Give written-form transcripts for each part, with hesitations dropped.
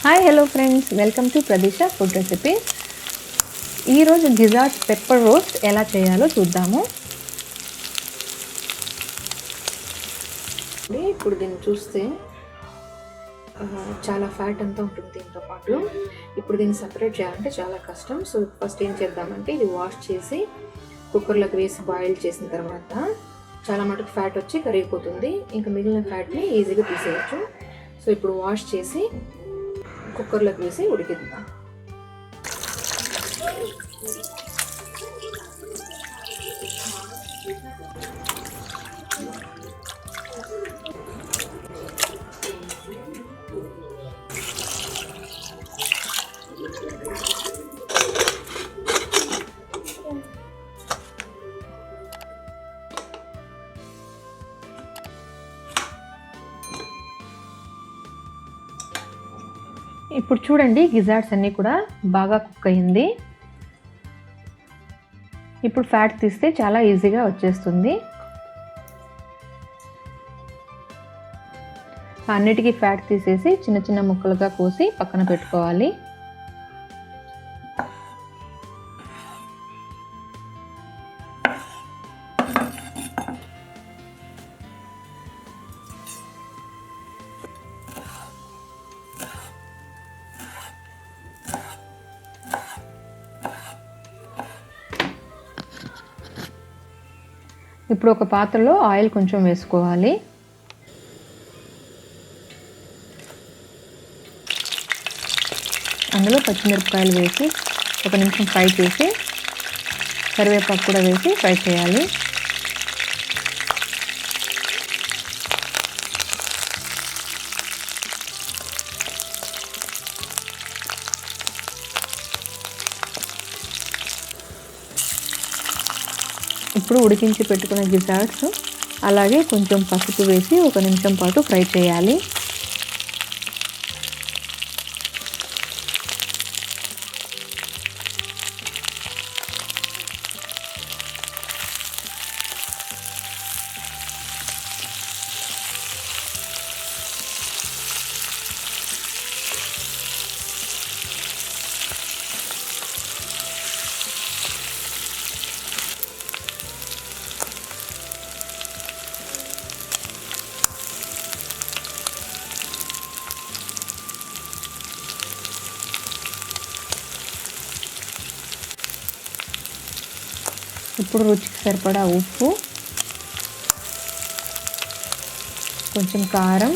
Hi hello friends, welcome to Pradesha food recipe. ఈరోజు gizzard pepper roast ఎలా చేయాలో చూద్దాము. ఇప్పుడు దీన్ని చూస్తే చాలా ఫ్యాట్ అంతా ఉంటుంది దీంతో పాటు. ఇప్పుడు దీన్ని సపరేట్ చేయాలంటే చాలా కష్టం. సో ఫస్ట్ ఏం చేద్దామంటే ఇది వాష్ చేసి కుక్కర్లోకి వేసి బాయిల్ చేసిన తర్వాత చాలా మటుకు ఫ్యాట్ వచ్చి కరిగిపోతుంది. ఇంకా మిగిలిన ఫ్యాట్ని ఈజీగా తీసేయచ్చు. సో ఇప్పుడు వాష్ చేసి కుక్కర్లోకి వేసి ఉడికిద్దాం. ఇప్పుడు చూడండి, గిజార్డ్స్ అన్నీ కూడా బాగా కుక్ అయింది. ఇప్పుడు ఫ్యాట్ తీస్తే చాలా ఈజీగా వచ్చేస్తుంది. అన్నిటికీ ఫ్యాట్ తీసేసి చిన్న చిన్న ముక్కలుగా కోసి పక్కన పెట్టుకోవాలి. ఇప్పుడు ఒక పాత్రలో ఆయిల్ కొంచెం వేసుకోవాలి. అందులో పచ్చిమిరపకాయలు వేసి 1 నిమిషం ఫ్రై చేసి కరివేపాకు కూడా వేసి ఫ్రై చేయాలి. ఇప్పుడు ఉడికించి పెట్టుకున్న గిజార్డ్స్ అలాగే కొంచెం పసుపు వేసి 1 నిమిషం పాటు ఫ్రై చేయాలి. ఇప్పుడు రుచికి సరిపడా ఉప్పు, కొంచెం కారం,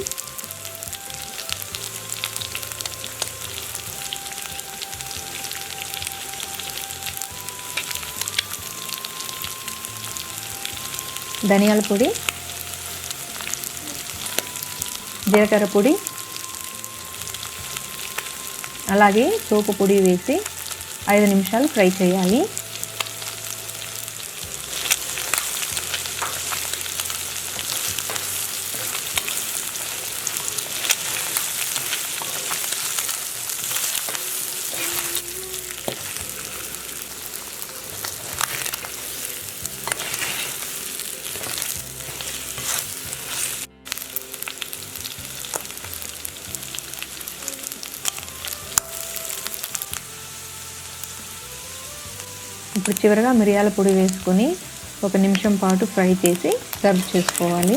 ధనియాల పొడి, జీలకర్ర పొడి, అలాగే సోపు పొడి వేసి 5 నిమిషాలు ఫ్రై చేయాలి. ఇప్పుడు చివరగా మిరియాల పొడి వేసుకొని 1 నిమిషం పాటు ఫ్రై చేసి సర్వ్ చేసుకోవాలి.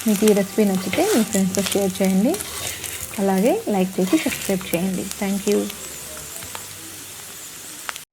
మీకు ఈ రెసిపీ నచ్చితే మీ ఫ్రెండ్స్తో షేర్ చేయండి. అలాగే లైక్ చేసి సబ్స్క్రైబ్ చేయండి. Thank you.